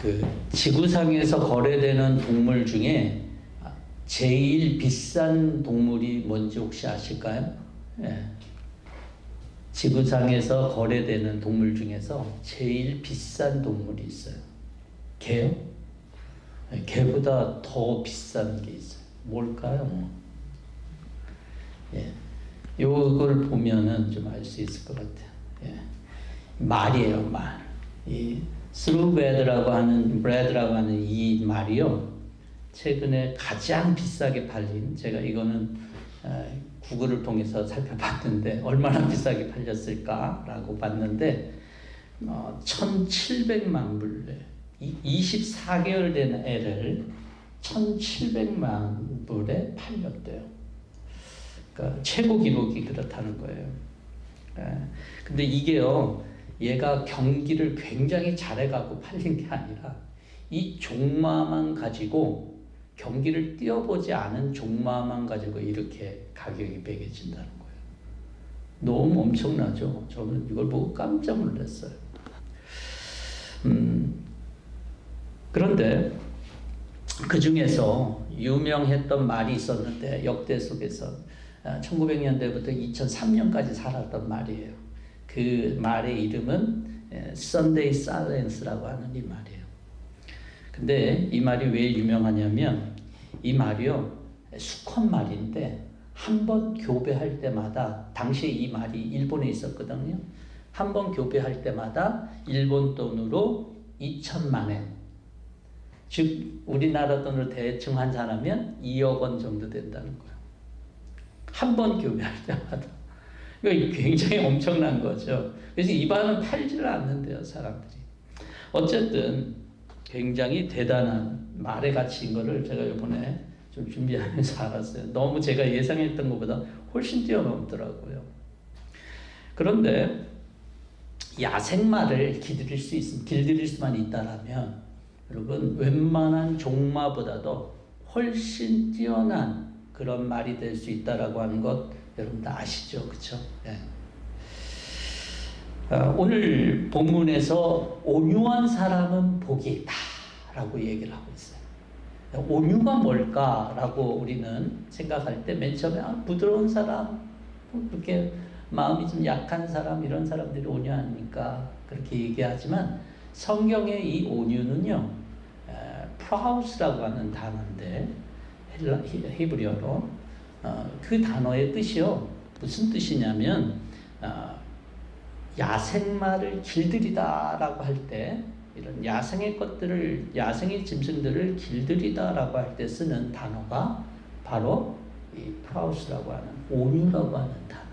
그 지구상에서 거래되는 동물 중에 제일 비싼 동물이 뭔지 혹시 아실까요? 예. 지구상에서 거래되는 동물 중에서 제일 비싼 동물이 있어요. 개요? 예, 개보다 더 비싼 게 있어요. 뭘까요? 예. 요걸 보면은 좀 알 수 있을 것 같아요. 예. 말이에요, 말. 이 스루브레드라고 하는 이 말이요. 최근에 가장 비싸게 팔린, 제가 이거는 구글을 통해서 살펴봤는데 얼마나 비싸게 팔렸을까라고 봤는데 1,700만 불에 24개월 된 애를 1,700만 불에 팔렸대요. 그러니까 최고 기록이 그렇다는 거예요. 근데 이게요, 얘가 경기를 굉장히 잘해가고 팔린 게 아니라 이 종마만 가지고 경기를 뛰어보지 않은 종마만 가지고 이렇게 가격이 매겨진다는 거예요. 너무 엄청나죠? 저는 이걸 보고 깜짝 놀랐어요. 그런데 그 중에서 유명했던 말이 있었는데 역대 속에서 1900년대부터 2003년까지 살았던 말이에요. 그 말의 이름은 Sunday Silence라고 하는 이 말이에요. 근데 이 말이 왜 유명하냐면 이 말이요, 수컷 말인데 한 번 교배할 때마다, 당시에 이 말이 일본에 있었거든요. 한 번 교배할 때마다 일본 돈으로 2천만 엔, 즉 우리나라 돈으로 대충 환산하면 2억 원 정도 된다는 거예요. 한 번 교배할 때마다. 이거 굉장히 엄청난 거죠. 그래서 입안은 팔지를 않는데요, 사람들이. 어쨌든 굉장히 대단한 말의 가치인 거를 제가 이번에 좀 준비하면서 알았어요. 너무 제가 예상했던 것보다 훨씬 뛰어넘더라고요. 그런데 야생마를 길들일 수만 있다라면 여러분 웬만한 종마보다도 훨씬 뛰어난 그런 말이 될 수 있다라고 하는 것 여러분 다 아시죠? 그렇죠? 네. 오늘 본문에서 온유한 사람은 복이 있다 라고 얘기를 하고 있어요. 온유가 뭘까라고 우리는 생각할 때 맨 처음에 부드러운 사람, 그렇게 마음이 좀 약한 사람, 이런 사람들이 온유하니까 그렇게 얘기하지만 성경의 이 온유는요, 프라우스라고 하는 단어인데 히브리어로 그 단어의 뜻이요, 무슨 뜻이냐면 야생마를 길들이다라고 할 때, 이런 야생의 짐승들을 길들이다라고 할 때 쓰는 단어가 바로 이 프라우스라고 하는 온유라고 하는 단어예요.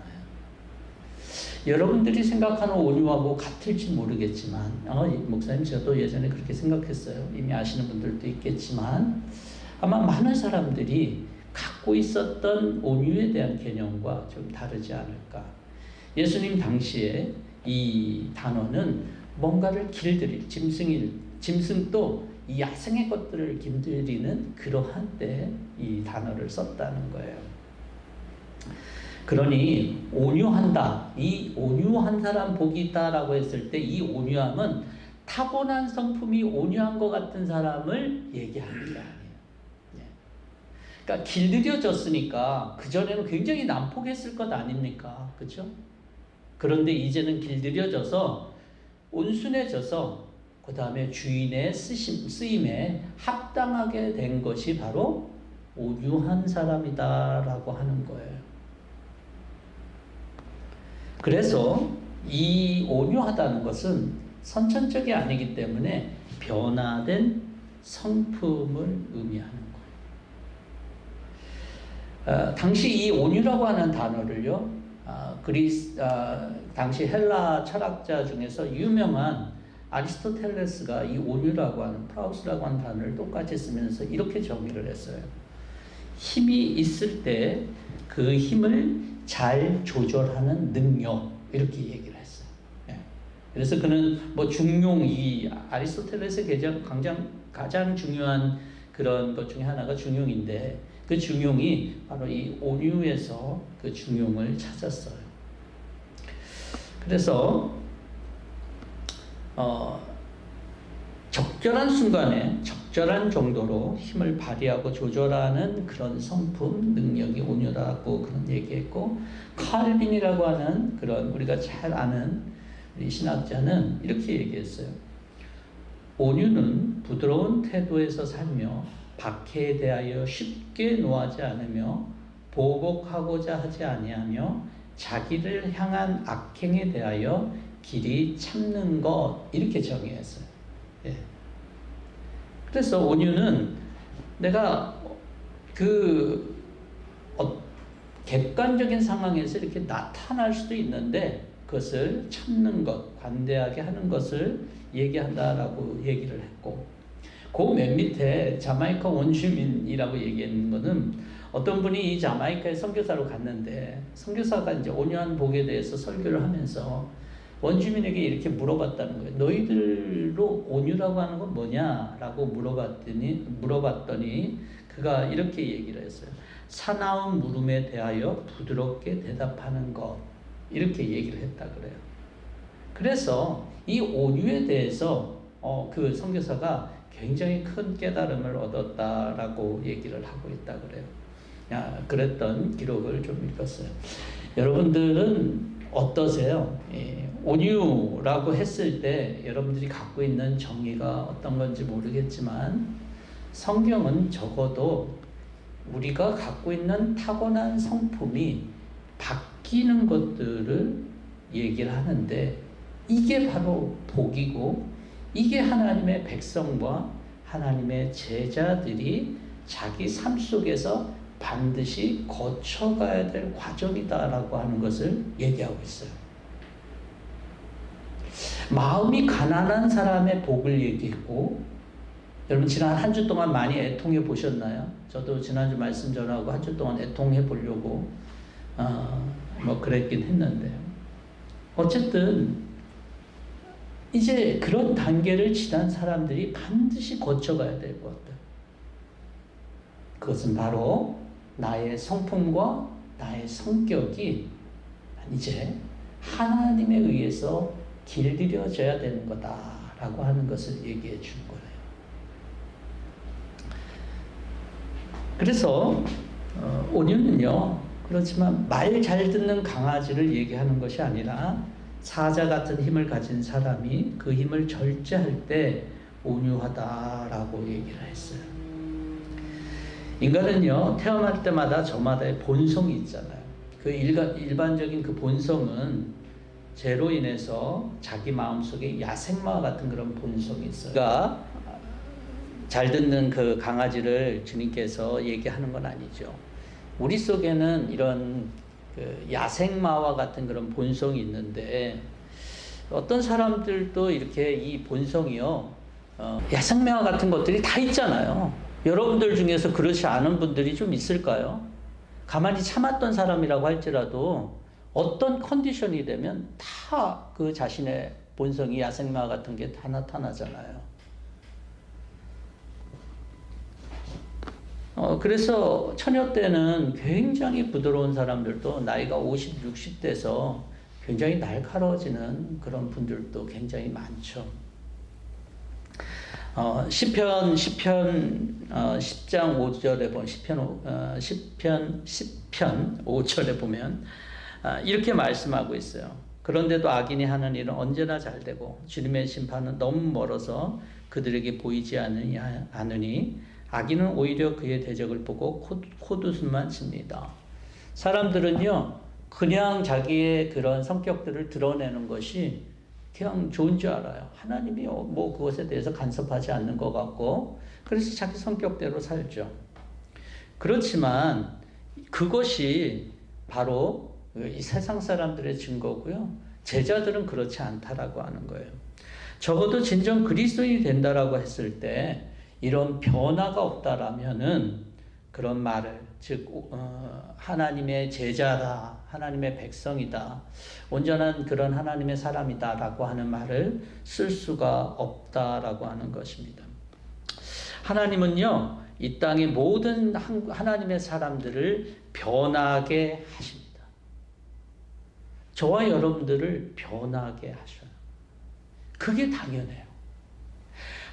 여러분들이 생각하는 온유하고 같을지 모르겠지만, 목사님 저도 예전에 그렇게 생각했어요. 이미 아시는 분들도 있겠지만 아마 많은 사람들이 갖고 있었던 온유에 대한 개념과 좀 다르지 않을까. 예수님 당시에 이 단어는 뭔가를 길들일, 짐승도 이 야생의 것들을 길들이는 그러한 때 이 단어를 썼다는 거예요. 그러니 온유한다, 이 온유한 사람 복이 있다라고 했을 때 이 온유함은 타고난 성품이 온유한 것 같은 사람을 얘기하는 게 아니에요. 그러니까 길들여졌으니까 그전에는 굉장히 난폭했을 것 아닙니까? 그렇죠? 그런데 이제는 길들여져서 온순해져서 그 다음에 주인의 쓰임에 합당하게 된 것이 바로 온유한 사람이다라고 하는 거예요. 그래서 이 온유하다는 것은 선천적이 아니기 때문에 변화된 성품을 의미하는 거예요. 당시 이 온유라고 하는 단어를요, 당시 헬라 철학자 중에서 유명한 아리스토텔레스가 이 온유라고 하는, 프라우스라고 하는 단어를 똑같이 쓰면서 이렇게 정의를 했어요. 힘이 있을 때 그 힘을 잘 조절하는 능력, 이렇게 얘기를 했어요. 그래서 그는 이 아리스토텔레스의 가장 중요한 그런 것 중에 하나가 중용인데, 그 중용이 바로 이 온유에서 그 중용을 찾았어요. 그래서 적절한 순간에 적절한 정도로 힘을 발휘하고 조절하는 그런 성품, 능력이 온유라고 그런 얘기했고, 칼빈이라고 하는 그런 우리가 잘 아는 우리 신학자는 이렇게 얘기했어요. 온유는 부드러운 태도에서 살며 박해에 대하여 쉽게 노하지 않으며 보복하고자 하지 아니하며 자기를 향한 악행에 대하여 길이 참는 것, 이렇게 정의했어요. 예. 그래서 온유는 내가 객관적인 상황에서 이렇게 나타날 수도 있는데 그것을 참는 것, 관대하게 하는 것을 얘기한다라고 얘기를 했고, 그 맨 밑에 자마이카 원주민이라고 얘기하는 거는 어떤 분이 이 자마이카에 선교사로 갔는데 선교사가 이제 온유한 복에 대해서 설교를 하면서 원주민에게 이렇게 물어봤다는 거예요. 너희들로 온유라고 하는 건 뭐냐라고 물어봤더니 그가 이렇게 얘기를 했어요. 사나운 물음에 대하여 부드럽게 대답하는 것, 이렇게 얘기를 했다 그래요. 그래서 이 온유에 대해서 그 선교사가 굉장히 큰 깨달음을 얻었다라고 얘기를 하고 있다 그래요. 그랬던 기록을 좀 읽었어요. 여러분들은 어떠세요? 온유라고 했을 때 여러분들이 갖고 있는 정의가 어떤 건지 모르겠지만 성경은 적어도 우리가 갖고 있는 타고난 성품이 바뀌는 것들을 얘기를 하는데, 이게 바로 복이고 이게 하나님의 백성과 하나님의 제자들이 자기 삶 속에서 반드시 거쳐가야 될 과정이다라고 하는 것을 얘기하고 있어요. 마음이 가난한 사람의 복을 얘기했고, 여러분 지난 한 주 동안 많이 애통해 보셨나요? 저도 지난주 말씀 전하고 한 주 동안 애통해 보려고 그랬긴 했는데, 어쨌든 이제 그런 단계를 지난 사람들이 반드시 거쳐가야 될 것 같아요. 그것은 바로 나의 성품과 나의 성격이 이제 하나님에 의해서 길들여져야 되는 거다라고 하는 것을 얘기해 준 거예요. 그래서 온유는요, 그렇지만 말 잘 듣는 강아지를 얘기하는 것이 아니라 사자 같은 힘을 가진 사람이 그 힘을 절제할 때 온유하다라고 얘기를 했어요. 인간은요, 태어날 때마다 저마다의 본성이 있잖아요. 그 일반적인 그 본성은 죄로 인해서 자기 마음속에 야생마 같은 그런 본성이 있어요. 그러니까 잘 듣는 그 강아지를 주님께서 얘기하는 건 아니죠. 우리 속에는 이런 그 야생마와 같은 그런 본성이 있는데, 어떤 사람들도 이렇게 이 본성이요, 야생마 같은 것들이 다 있잖아요. 여러분들 중에서 그렇지 않은 분들이 좀 있을까요? 가만히 참았던 사람이라고 할지라도 어떤 컨디션이 되면 다 그 자신의 본성이 야생마 같은 게 다 나타나잖아요. 그래서 처녀 때는 굉장히 부드러운 사람들도 나이가 50, 60 돼서 굉장히 날카로워지는 그런 분들도 굉장히 많죠. 시편 10장 5절에 보면 시편 5절에 보면 이렇게 말씀하고 있어요. 그런데도 악인이 하는 일은 언제나 잘되고 주님의 심판은 너무 멀어서 그들에게 보이지 않으니 악인은 오히려 그의 대적을 보고 콧웃음만 칩니다. 사람들은요, 그냥 자기의 그런 성격들을 드러내는 것이 그냥 좋은 줄 알아요. 하나님이 뭐 그것에 대해서 간섭하지 않는 것 같고, 그래서 자기 성격대로 살죠. 그렇지만 그것이 바로 이 세상 사람들의 증거고요. 제자들은 그렇지 않다라고 하는 거예요. 적어도 진정 그리스도인이 된다라고 했을 때 이런 변화가 없다라면은 그런 말을, 즉 하나님의 제자다, 하나님의 백성이다, 온전한 그런 하나님의 사람이다라고 하는 말을 쓸 수가 없다라고 하는 것입니다. 하나님은요, 이 땅의 모든 하나님의 사람들을 변하게 하십니다. 저와 여러분들을 변하게 하셔요. 그게 당연해요.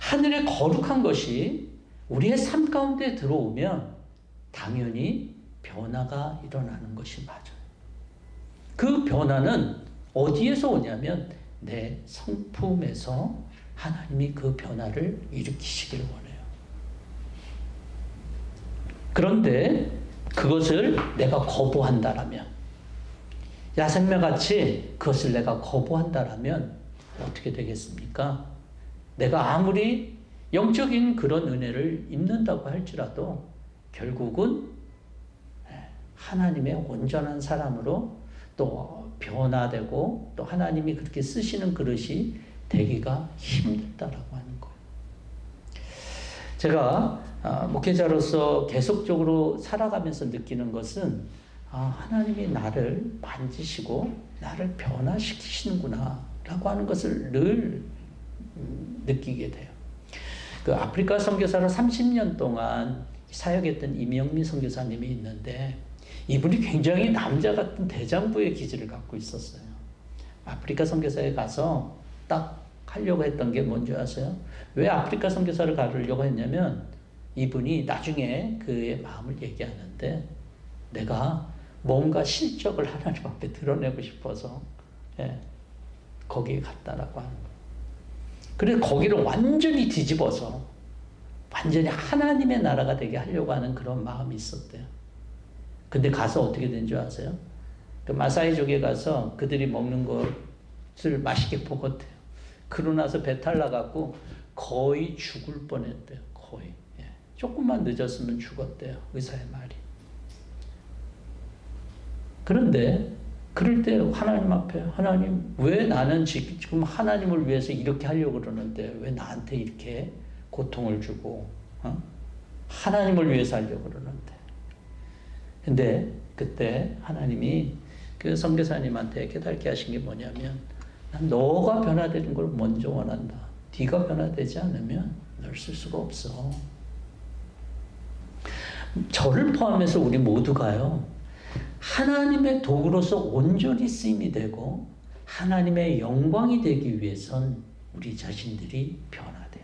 하늘의 거룩한 것이 우리의 삶 가운데 들어오면 당연히 변화가 일어나는 것이 맞아요. 그 변화는 어디에서 오냐면 내 성품에서 하나님이 그 변화를 일으키시기를 원해요. 그런데 그것을 내가 거부한다라면, 야생매같이 그것을 내가 거부한다라면 어떻게 되겠습니까? 내가 아무리 영적인 그런 은혜를 입는다고 할지라도 결국은 하나님의 온전한 사람으로 또 변화되고 또 하나님이 그렇게 쓰시는 그릇이 되기가 힘들다라고 하는 거예요. 제가 목회자로서 계속적으로 살아가면서 느끼는 것은 하나님이 나를 만지시고 나를 변화시키시는구나 라고 하는 것을 늘 느끼게 돼요. 그 아프리카 선교사로 30년 동안 사역했던 이명민 선교사님이 있는데 이분이 굉장히 남자 같은 대장부의 기질을 갖고 있었어요. 아프리카 선교사에 가서 딱 하려고 했던 게 뭔지 아세요? 왜 아프리카 선교사를 가려고 했냐면 이분이 나중에 그의 마음을 얘기하는데 내가 뭔가 실적을 하나님 앞에 드러내고 싶어서 거기에 갔다라고 하는 거예요. 그래서 거기를 완전히 뒤집어서 완전히 하나님의 나라가 되게 하려고 하는 그런 마음이 있었대요. 근데 가서 어떻게 된 줄 아세요? 그 마사이족에 가서 그들이 먹는 것을 맛있게 먹었대요. 그러고 나서 배탈 나갖고 거의 죽을 뻔했대요. 거의. 조금만 늦었으면 죽었대요. 의사의 말이. 그런데 그럴 때 하나님 앞에 하나님 왜 나는 지금 하나님을 위해서 이렇게 하려고 그러는데 왜 나한테 이렇게 고통을 주고 하나님을 위해서 하려고 그러는데. 근데 그때 하나님이 그 선교사님한테 깨닫게 하신 게 뭐냐면 난 너가 변화되는 걸 먼저 원한다. 네가 변화되지 않으면 널 쓸 수가 없어. 저를 포함해서 우리 모두가요. 하나님의 도구로서 온전히 쓰임이 되고 하나님의 영광이 되기 위해선 우리 자신들이 변화돼야 돼요.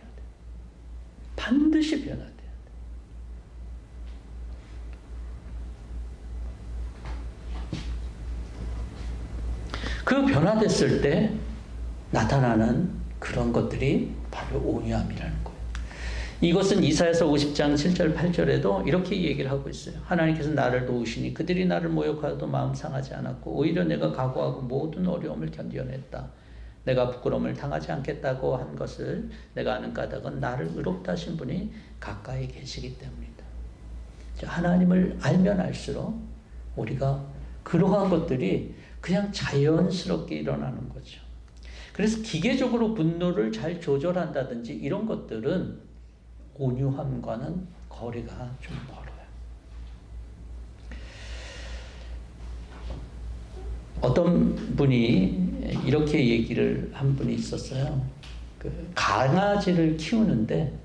반드시 변화돼야 돼요. 그 변화됐을 때 나타나는 그런 것들이 바로 온유함이라는 거예요. 이것은 이사야서 50장 7절 8절에도 이렇게 얘기를 하고 있어요. 하나님께서 나를 도우시니 그들이 나를 모욕하여도 마음 상하지 않았고 오히려 내가 각오하고 모든 어려움을 견뎌냈다. 내가 부끄러움을 당하지 않겠다고 한 것을 내가 아는 까닭은 나를 의롭다 하신 분이 가까이 계시기 때문이다. 하나님을 알면 알수록 우리가 그러한 것들이 그냥 자연스럽게 일어나는 거죠. 그래서 기계적으로 분노를 잘 조절한다든지 이런 것들은 온유함과는 거리가 좀 멀어요. 어떤 분이 이렇게 얘기를 한 분이 있었어요. 그 강아지를 키우는데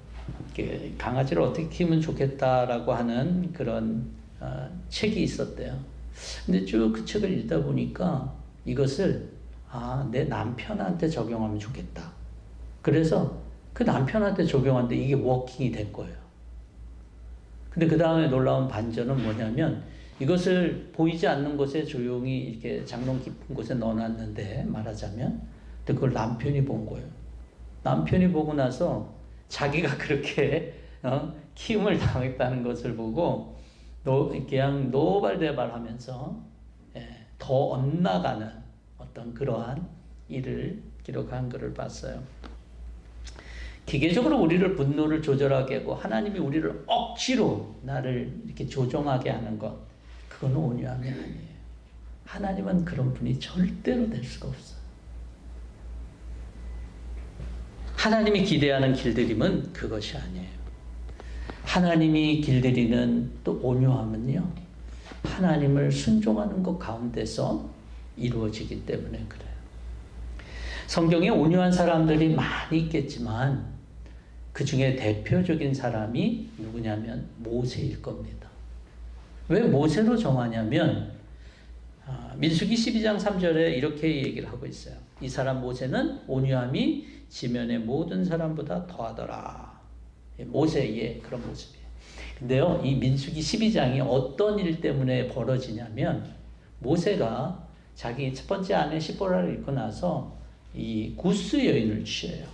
강아지를 어떻게 키우면 좋겠다라고 하는 그런 책이 있었대요. 근데 쭉 그 책을 읽다 보니까 이것을 내 남편한테 적용하면 좋겠다. 그래서 그 남편한테 적용하는데 이게 워킹이 된 거예요. 근데 그 다음에 놀라운 반전은 뭐냐면 이것을 보이지 않는 곳에 조용히 이렇게 장롱 깊은 곳에 넣어놨는데 말하자면 근데 그걸 남편이 본 거예요. 남편이 보고 나서 자기가 그렇게 키움을 당했다는 것을 보고 그냥 노발대발하면서 더 엇나가는 어떤 그러한 일을 기록한 글을 봤어요. 기계적으로 우리를 분노를 조절하게 하고 하나님이 우리를 억지로 나를 이렇게 조종하게 하는 것, 그건 온유함이 아니에요. 하나님은 그런 분이 절대로 될 수가 없어요. 하나님이 기대하는 길들임은 그것이 아니에요. 하나님이 길들이는 또 온유함은요, 하나님을 순종하는 것 가운데서 이루어지기 때문에 그래요. 성경에 온유한 사람들이 많이 있겠지만 그 중에 대표적인 사람이 누구냐면 모세일 겁니다. 왜 모세로 정하냐면 민수기 12장 3절에 이렇게 얘기를 하고 있어요. 이 사람 모세는 온유함이 지면의 모든 사람보다 더하더라. 모세의 그런 모습이에요. 근데요, 이 민수기 12장이 어떤 일 때문에 벌어지냐면, 모세가 자기 첫 번째 아내 시보라를 잃고 나서 이 구스 여인을 취해요.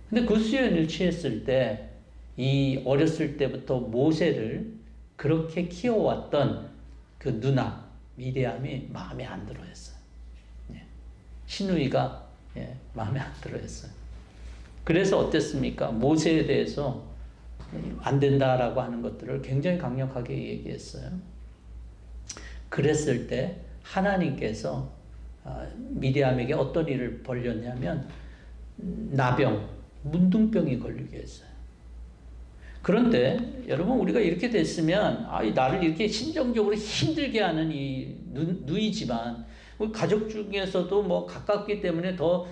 근데 구스 여인을 취했을 때, 이 어렸을 때부터 모세를 그렇게 키워왔던 그 누나 미리암이 마음에 안 들어 했어요. 시누이가 마음에 안 들어 했어요. 그래서 어땠습니까? 모세에 대해서 안 된다라고 하는 것들을 굉장히 강력하게 얘기했어요. 그랬을 때 하나님께서 미리암에게 어떤 일을 벌렸냐면 나병, 문둥병이 걸리게 했어요. 그런데 여러분, 우리가 이렇게 됐으면 나를 이렇게 심정적으로 힘들게 하는 이 누이지만 우리 가족 중에서도 뭐 가깝기 때문에 더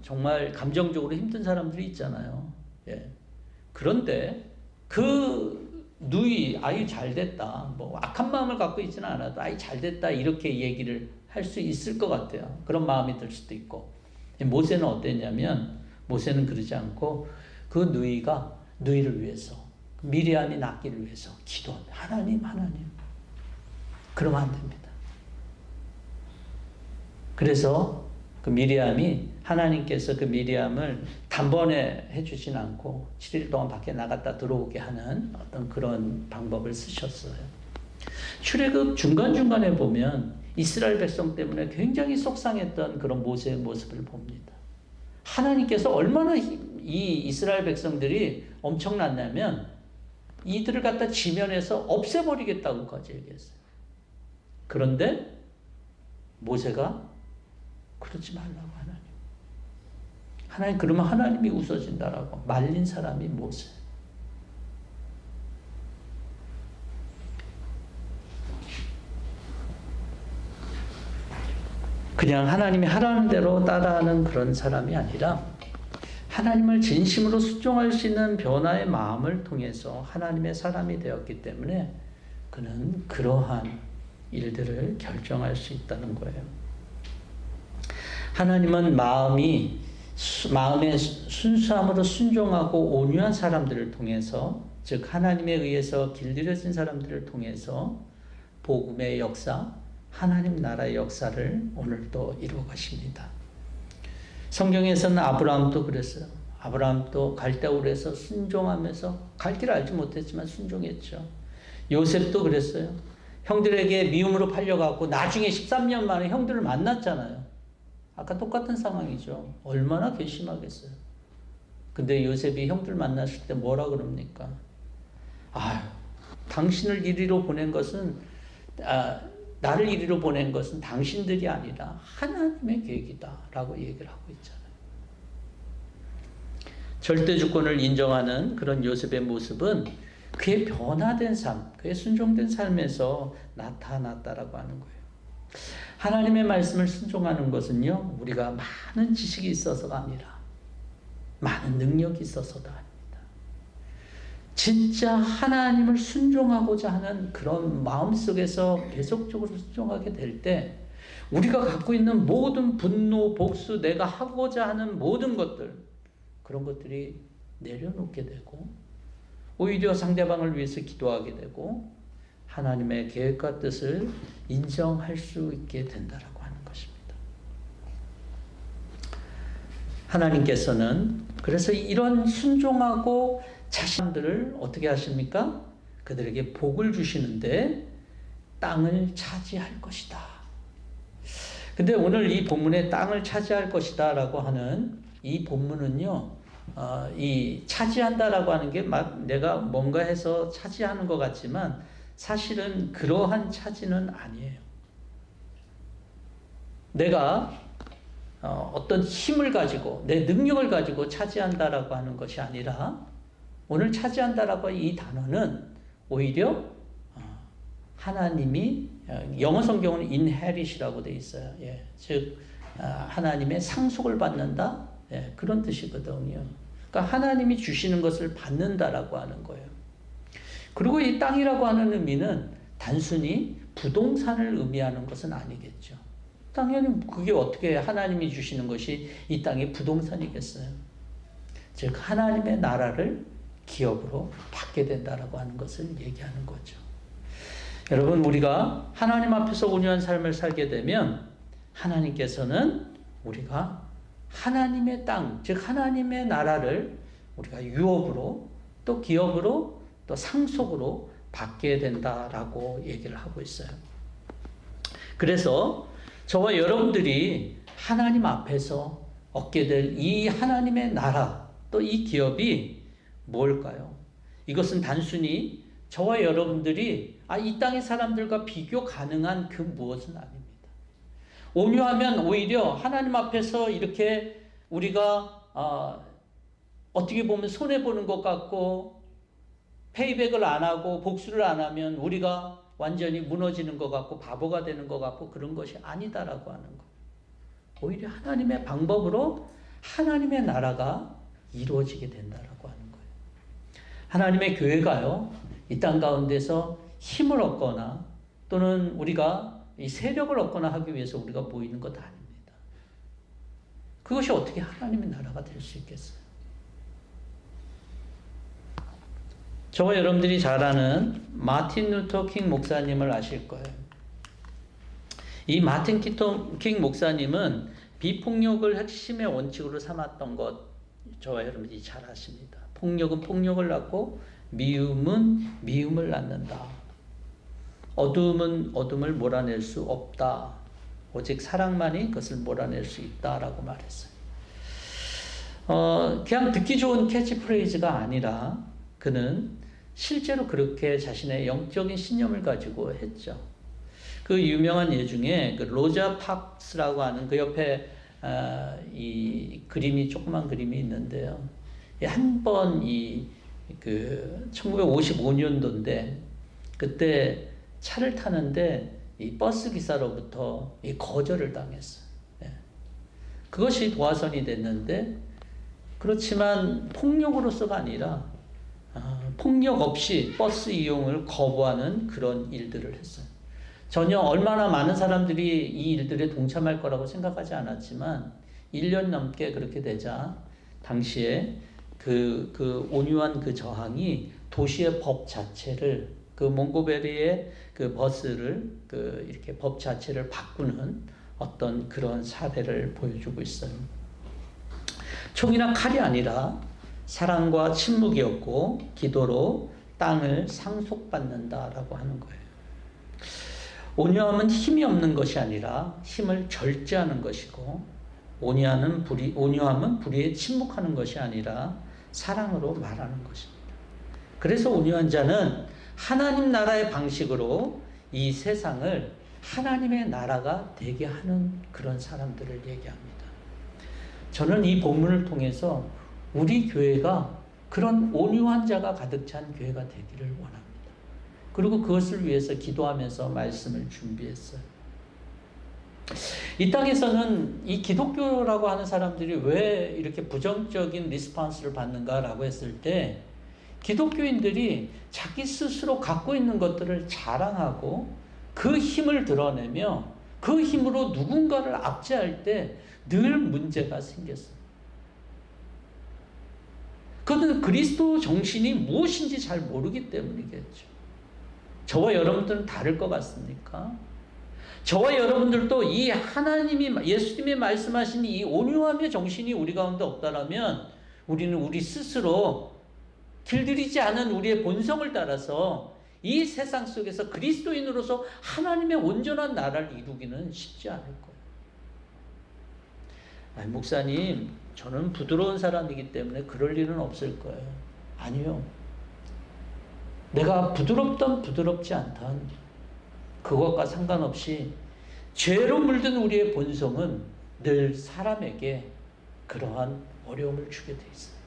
정말 감정적으로 힘든 사람들이 있잖아요. 예. 그런데 그 누이 아이 잘 됐다, 뭐 악한 마음을 갖고 있지는 않아도 아이 잘 됐다 이렇게 얘기를 할 수 있을 것 같아요. 그런 마음이 들 수도 있고. 모세는 어땠냐면, 모세는 그러지 않고 그 누이를 위해서, 미리암이 낫기를 위해서 기도한 하나님. 그러면 안 됩니다. 그래서 그 미리암이, 하나님께서 그 미리암을 단번에 해주진 않고 7일 동안 밖에 나갔다 들어오게 하는 어떤 그런 방법을 쓰셨어요. 출애굽 중간중간에 보면 이스라엘 백성 때문에 굉장히 속상했던 그런 모세의 모습을 봅니다. 하나님께서 얼마나 이 이스라엘 백성들이 엄청났냐면 이들을 갖다 지면에서 없애버리겠다고까지 얘기했어요. 그런데 모세가 그러지 말라고, 하나님 그러면 하나님이 웃어진다라고 말린 사람이 모세. 그냥 하나님이 하라는 대로 따라하는 그런 사람이 아니라 하나님을 진심으로 순종할 수 있는 변화의 마음을 통해서 하나님의 사람이 되었기 때문에 그는 그러한 일들을 결정할 수 있다는 거예요. 하나님은 마음의 순수함으로 순종하고 온유한 사람들을 통해서, 즉 하나님에 의해서 길들여진 사람들을 통해서 복음의 역사, 하나님 나라의 역사를 오늘도 이루어 가십니다. 성경에서는 아브라함도 그랬어요. 아브라함도 갈대우르에서 순종하면서, 갈 길을 알지 못했지만 순종했죠. 요셉도 그랬어요. 형들에게 미움으로 팔려가고 나중에 13년 만에 형들을 만났잖아요. 아까 똑같은 상황이죠. 얼마나 괘씸하겠어요. 근데 요셉이 형들 만났을 때 뭐라 그럽니까? 당신을 이리로 보낸 것은, 나를 이리로 보낸 것은 당신들이 아니라 하나님의 계획이다 라고 얘기를 하고 있잖아요. 절대주권을 인정하는 그런 요셉의 모습은 그의 변화된 삶, 그의 순종된 삶에서 나타났다라고 하는 거예요. 하나님의 말씀을 순종하는 것은요, 우리가 많은 지식이 있어서가 아니라 많은 능력이 있어서도 아닙니다. 진짜 하나님을 순종하고자 하는 그런 마음속에서 계속적으로 순종하게 될 때 우리가 갖고 있는 모든 분노, 복수, 내가 하고자 하는 모든 것들, 그런 것들이 내려놓게 되고 오히려 상대방을 위해서 기도하게 되고 하나님의 계획과 뜻을 인정할 수 있게 된다라고 하는 것입니다. 하나님께서는 그래서 이런 순종하고 자신들을 어떻게 하십니까? 그들에게 복을 주시는데 땅을 차지할 것이다. 근데 오늘 이 본문에 땅을 차지할 것이다 라고 하는 이 본문은요, 이 차지한다라고 하는 게 막 내가 뭔가 해서 차지하는 것 같지만 사실은 그러한 차지는 아니에요. 내가 어떤 힘을 가지고 내 능력을 가지고 차지한다라고 하는 것이 아니라 오늘 차지한다라고 이 단어는 오히려 하나님이, 영어 성경은 inherit이라고 되어 있어요. 예, 즉 하나님의 상속을 받는다, 예, 그런 뜻이거든요. 그러니까 하나님이 주시는 것을 받는다라고 하는 거예요. 그리고 이 땅이라고 하는 의미는 단순히 부동산을 의미하는 것은 아니겠죠. 당연히 그게 어떻게 하나님이 주시는 것이 이 땅의 부동산이겠어요. 즉 하나님의 나라를 기업으로 받게 된다라고 하는 것을 얘기하는 거죠. 여러분, 우리가 하나님 앞에서 온유한 삶을 살게 되면 하나님께서는 우리가 하나님의 땅, 즉 하나님의 나라를 우리가 유업으로 또 기업으로 또 상속으로 받게 된다라고 얘기를 하고 있어요. 그래서 저와 여러분들이 하나님 앞에서 얻게 될 이 하나님의 나라 또 이 기업이 뭘까요? 이것은 단순히 저와 여러분들이 이 땅의 사람들과 비교 가능한 그 무엇은 아닙니다. 온유하면 오히려 하나님 앞에서 이렇게 우리가 어떻게 보면 손해보는 것 같고 페이백을 안 하고 복수를 안 하면 우리가 완전히 무너지는 것 같고 바보가 되는 것 같고 그런 것이 아니다라고 하는 거예요. 오히려 하나님의 방법으로 하나님의 나라가 이루어지게 된다라고 하는 거예요. 하나님의 교회가요, 이 땅 가운데서 힘을 얻거나 또는 우리가 이 세력을 얻거나 하기 위해서 우리가 모이는 것 아닙니다. 그것이 어떻게 하나님의 나라가 될 수 있겠어요? 저와 여러분들이 잘 아는 마틴 루터 킹 목사님을 아실 거예요. 이 마틴 킹 목사님은 비폭력을 핵심의 원칙으로 삼았던 것 저와 여러분들이 잘 아십니다. 폭력은 폭력을 낳고 미움은 미움을 낳는다. 어둠은 어둠을 몰아낼 수 없다. 오직 사랑만이 그것을 몰아낼 수 있다라고 말했어요. 그냥 듣기 좋은 캐치프레이즈가 아니라 그는 실제로 그렇게 자신의 영적인 신념을 가지고 했죠. 그 유명한 예 중에 그 로자 파크스라고 하는 그 옆에 이 그림이 조그만 그림이 있는데요. 한 번 그 1955년도인데 그때 차를 타는데 이 버스 기사로부터 이 거절을 당했어요. 그것이 도화선이 됐는데 그렇지만 폭력으로서가 아니라 폭력 없이 버스 이용을 거부하는 그런 일들을 했어요. 전혀 얼마나 많은 사람들이 이 일들에 동참할 거라고 생각하지 않았지만 1년 넘게 그렇게 되자 당시에 그 온유한 그 저항이 도시의 법 자체를 그 몽고베리의 그 버스를 이렇게 법 자체를 바꾸는 어떤 그런 사례를 보여주고 있어요. 총이나 칼이 아니라 사랑과 침묵이었고 기도로 땅을 상속받는다라고 하는 거예요. 온유함은 힘이 없는 것이 아니라 힘을 절제하는 것이고 온유함은 불의에 침묵하는 것이 아니라 사랑으로 말하는 것입니다. 그래서 온유한 자는 하나님 나라의 방식으로 이 세상을 하나님의 나라가 되게 하는 그런 사람들을 얘기합니다. 저는 이 본문을 통해서 우리 교회가 그런 온유한 자가 가득 찬 교회가 되기를 원합니다. 그리고 그것을 위해서 기도하면서 말씀을 준비했어요. 이 땅에서는 이 기독교라고 하는 사람들이 왜 이렇게 부정적인 리스폰스를 받는가라고 했을 때 기독교인들이 자기 스스로 갖고 있는 것들을 자랑하고 그 힘을 드러내며 그 힘으로 누군가를 압제할 때 늘 문제가 생겼어요. 그것은 그리스도 정신이 무엇인지 잘 모르기 때문이겠죠. 저와 여러분들은 다를 것 같습니까? 저와 여러분들도 이 하나님이 예수님이 말씀하신 이 온유함의 정신이 우리 가운데 없다라면 우리는 우리 스스로 길들이지 않은 우리의 본성을 따라서 이 세상 속에서 그리스도인으로서 하나님의 온전한 나라를 이루기는 쉽지 않을 거예요. 목사님, 저는 부드러운 사람이기 때문에 그럴 일은 없을 거예요. 아니요. 내가 부드럽던 부드럽지 않던 그것과 상관없이 죄로 물든 우리의 본성은 늘 사람에게 그러한 어려움을 주게 돼 있어요.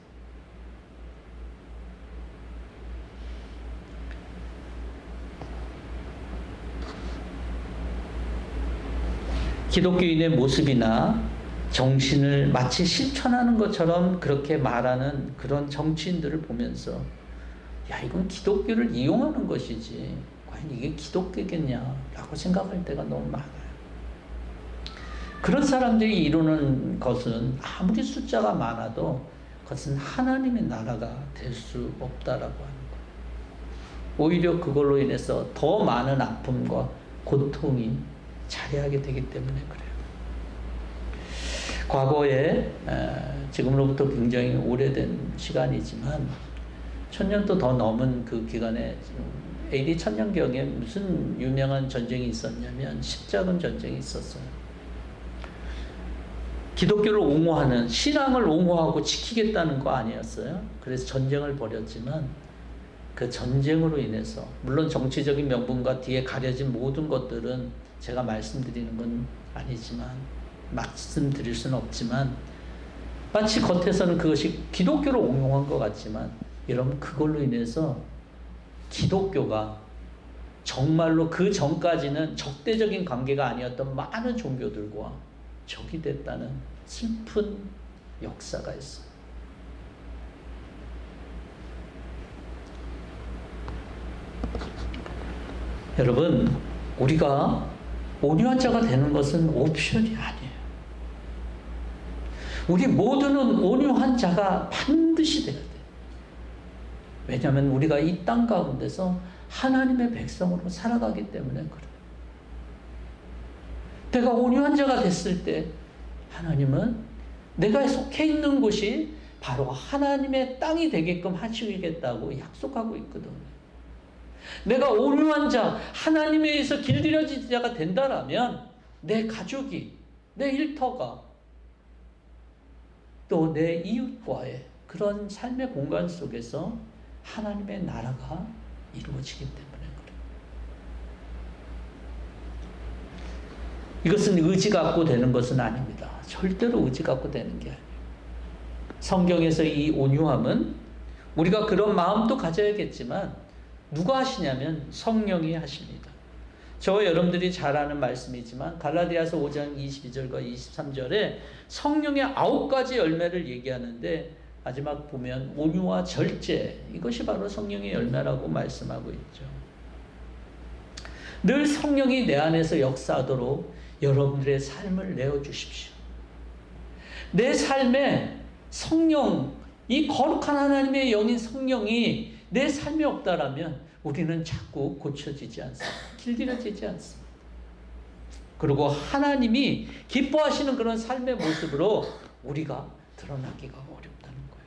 기독교인의 모습이나 정신을 마치 실천하는 것처럼 그렇게 말하는 그런 정치인들을 보면서 야, 이건 기독교를 이용하는 것이지 과연 과연 이게 기독교겠냐라고 생각할 때가 너무 많아요. 그런 사람들이 이루는 것은 아무리 숫자가 많아도 그것은 하나님의 나라가 될 수 없다라고 하는 거예요. 오히려 그걸로 인해서 더 많은 아픔과 고통이 자리하게 되기 때문에 그래요. 과거에 지금으로부터 굉장히 오래된 시간이지만 1000년도 더 넘은 그 기간에 AD 1000년경에 무슨 유명한 전쟁이 있었냐면 십자군 전쟁이 있었어요. 기독교를 옹호하는, 신앙을 옹호하고 지키겠다는 거 아니었어요? 그래서 전쟁을 벌였지만 그 전쟁으로 인해서 물론 정치적인 명분과 뒤에 가려진 모든 것들은 제가 말씀드리는 건 아니지만 말씀드릴 수는 없지만 마치 겉에서는 그것이 기독교를 옹호한 것 같지만 여러분 그걸로 인해서 기독교가 정말로 그 전까지는 적대적인 관계가 아니었던 많은 종교들과 적이 됐다는 슬픈 역사가 있어요. 여러분, 우리가 온유한 자가 되는 것은 옵션이 아니에요. 우리 모두는 온유한 자가 반드시 돼야 돼요. 왜냐하면 우리가 이 땅 가운데서 하나님의 백성으로 살아가기 때문에 그래요. 내가 온유한 자가 됐을 때 하나님은 내가 속해 있는 곳이 바로 하나님의 땅이 되게끔 하시겠다고 약속하고 있거든요. 내가 온유한 자, 하나님에 의해서 길들여진 자가 된다라면 내 가족이, 내 일터가 또 내 이웃과의 그런 삶의 공간 속에서 하나님의 나라가 이루어지기 때문에 그래요. 이것은 의지 갖고 되는 것은 아닙니다. 절대로 의지 갖고 되는 게 아니에요. 성경에서 이 온유함은 우리가 그런 마음도 가져야겠지만 누가 하시냐면 성령이 하십니다. 저와 여러분들이 잘 아는 말씀이지만 갈라디아서 5장 22절과 23절에 성령의 9가지 열매를 얘기하는데 마지막 보면 온유와 절제, 이것이 바로 성령의 열매라고 말씀하고 있죠. 늘 성령이 내 안에서 역사하도록 여러분들의 삶을 내어주십시오. 내 삶에 성령, 이 거룩한 하나님의 영인 성령이 내 삶에 없다라면 우리는 자꾸 고쳐지지 않습니다. 길들여지지 않습니다. 그리고 하나님이 기뻐하시는 그런 삶의 모습으로 우리가 드러나기가 어렵다는 거예요.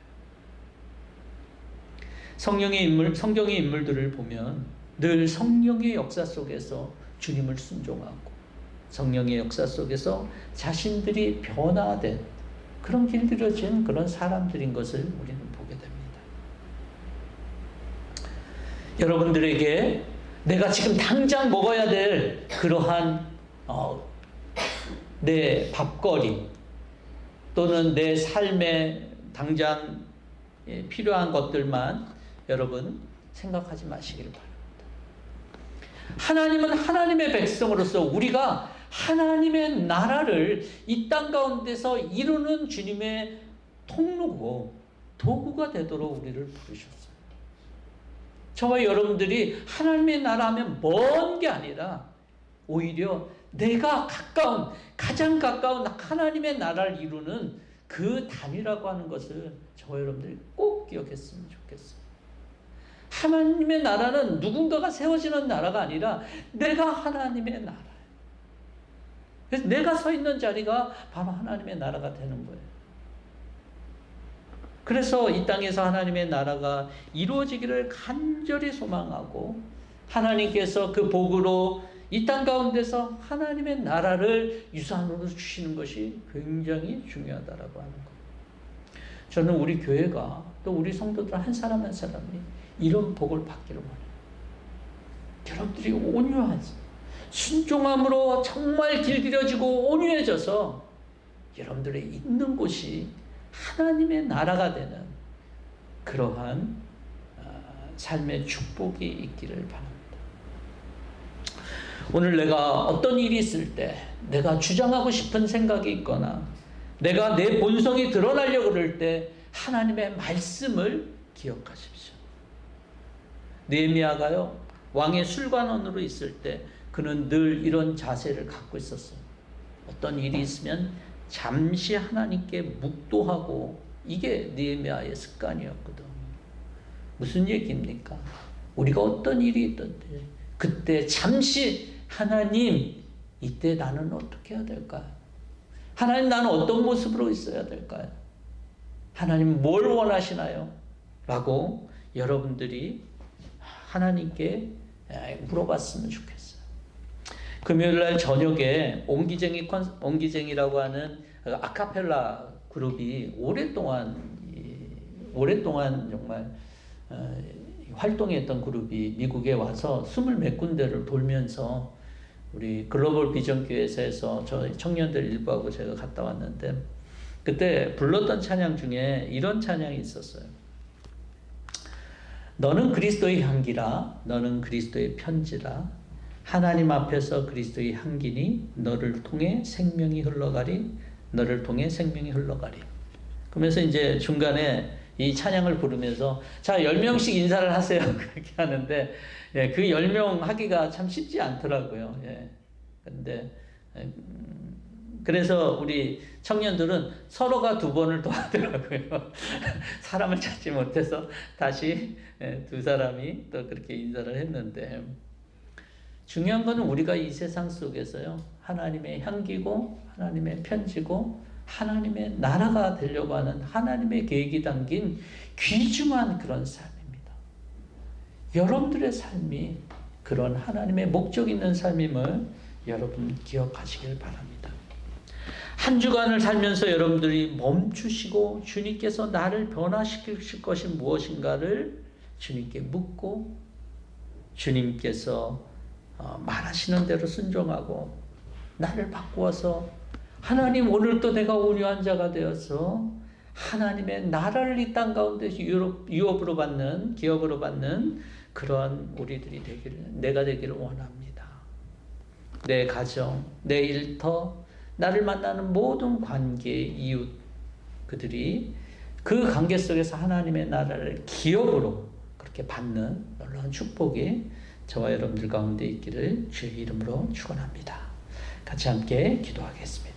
성경의 인물들을 보면 늘 성령의 역사 속에서 주님을 순종하고 성령의 역사 속에서 자신들이 변화된 그런 길들여진 그런 사람들인 것을 우리는 보게 됩니다. 여러분들에게 내가 지금 당장 먹어야 될 그러한 내 밥거리 또는 내 삶에 당장 필요한 것들만 여러분 생각하지 마시길 바랍니다. 하나님은 하나님의 백성으로서 우리가 하나님의 나라를 이 땅 가운데서 이루는 주님의 통로고 도구가 되도록 우리를 부르셨어요. 저와 여러분들이 하나님의 나라 하면 먼 게 아니라 오히려 내가 가장 가까운 하나님의 나라를 이루는 그 단위라고 하는 것을 저와 여러분들이 꼭 기억했으면 좋겠어요. 하나님의 나라는 누군가가 세워지는 나라가 아니라 내가 하나님의 나라예요. 그래서 내가 서 있는 자리가 바로 하나님의 나라가 되는 거예요. 그래서 이 땅에서 하나님의 나라가 이루어지기를 간절히 소망하고 하나님께서 그 복으로 이 땅 가운데서 하나님의 나라를 유산으로 주시는 것이 굉장히 중요하다라고 하는 거예요. 저는 우리 교회가 또 우리 성도들 한 사람 한 사람이 이런 복을 받기를 원해요. 여러분들이 온유하지, 순종함으로 정말 길들여지고 온유해져서 여러분들의 있는 곳이 하나님의 나라가 되는 그러한 삶의 축복이 있기를 바랍니다. 오늘 내가 어떤 일이 있을 때 내가 주장하고 싶은 생각이 있거나 내가 내 본성이 드러나려고 그럴 때 하나님의 말씀을 기억하십시오. 느헤미야가요 왕의 술관원으로 있을 때 그는 늘 이런 자세를 갖고 있었어요. 어떤 일이 있으면 잠시 하나님께 묵도하고, 이게 느헤미야의 습관이었거든. 무슨 얘기입니까? 우리가 어떤 일이 있던데 그때 잠시 하나님, 이때 나는 어떻게 해야 될까요? 하나님, 나는 어떤 모습으로 있어야 될까요? 하나님 뭘 원하시나요? 라고 여러분들이 하나님께 물어봤으면 좋겠어요. 금요일날 저녁에 옹기쟁이라고 하는 아카펠라 그룹이 오랫동안 정말 활동했던 그룹이 미국에 와서 20몇 군데를 돌면서 우리 글로벌 비전 교회에서 저 청년들 일부하고 제가 갔다 왔는데, 그때 불렀던 찬양 중에 이런 찬양이 있었어요. 너는 그리스도의 향기라, 너는 그리스도의 편지라, 하나님 앞에서 그리스도의 향기니 너를 통해 생명이 흘러가리, 너를 통해 생명이 흘러가리. 그러면서 이제 중간에 이 찬양을 부르면서 자 10명씩 인사를 하세요 그렇게 하는데, 예, 그 10명 하기가 참 쉽지 않더라고요. 예. 근데 그래서 우리 청년들은 서로가 2번을 더 하더라고요. 사람을 찾지 못해서 다시 2사람이 또 그렇게 인사를 했는데, 중요한 것은 우리가 이 세상 속에서요, 하나님의 향기고 하나님의 편지고 하나님의 나라가 되려고 하는 하나님의 계획이 담긴 귀중한 그런 삶입니다. 여러분들의 삶이 그런 하나님의 목적 있는 삶임을 여러분 기억하시길 바랍니다. 한 주간을 살면서 여러분들이 멈추시고 주님께서 나를 변화시킬 것이 무엇인가를 주님께 묻고, 주님께서 말하시는 대로 순종하고 나를 바꾸어서 하나님, 오늘도 내가 온유한 자가 되어서 하나님의 나라를 이 땅 가운데서 기업으로 받는 그런 우리들이 내가 되기를 원합니다. 내 가정, 내 일터, 나를 만나는 모든 관계, 이웃, 그들이 그 관계 속에서 하나님의 나라를 기업으로 그렇게 받는 놀라운 축복이 저와 여러분들 가운데 있기를 주의 이름으로 축원합니다. 같이 함께 기도하겠습니다.